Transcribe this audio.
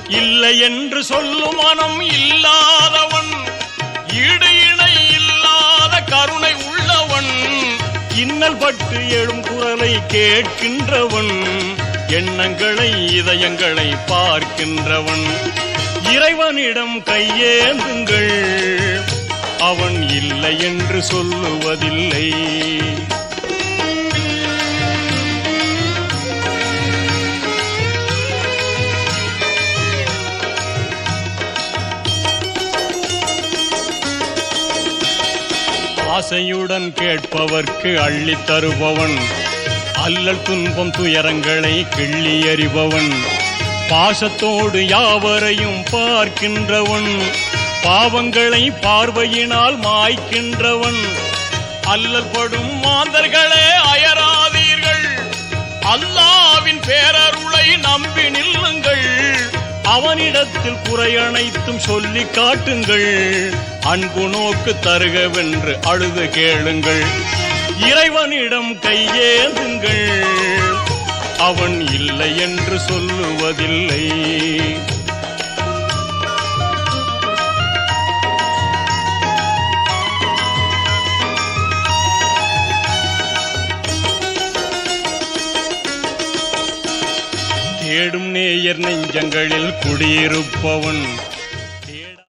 இல்லை என்று சொல்லும் மனம் இல்லாதவன், ஈடு இணை இல்லாத கருணை உள்ளவன், இன்னல் பட்டு எழும் குரலை கேட்கின்றவன், எண்ணங்களை இதயங்களை பார்க்கின்றவன். இறைவனிடம் கையேந்துங்கள், அவன் இல்லை என்று சொல்லுவதில்லை. ஆசையுடன் கேட்பவர்க்கு அள்ளித் தருபவன், அல்லல் துன்பம் துயரங்களை கிள்ளி எறிபவன், பாசத்தோடு யாவரையும் பார்க்கின்றவன், பாவங்களை பார்வையினால் மாய்க்கின்றவன். அல்லல் படும் மாந்தர்களே அயராதீர்கள், அல்லாவின் பேரருளை நம்பி நில்லுங்கள், அவனிடத்தில் குறை அனைத்தும் சொல்லி காட்டுங்கள், அன்பு நோக்கு தருகவென்று அழுது கேளுங்கள். இறைவனிடம் கையேந்துங்கள், அவன் இல்லை என்று சொல்லுவதில்லை. தேடும் நேயர் நெஞ்சங்களில் குடியிருப்பவன்,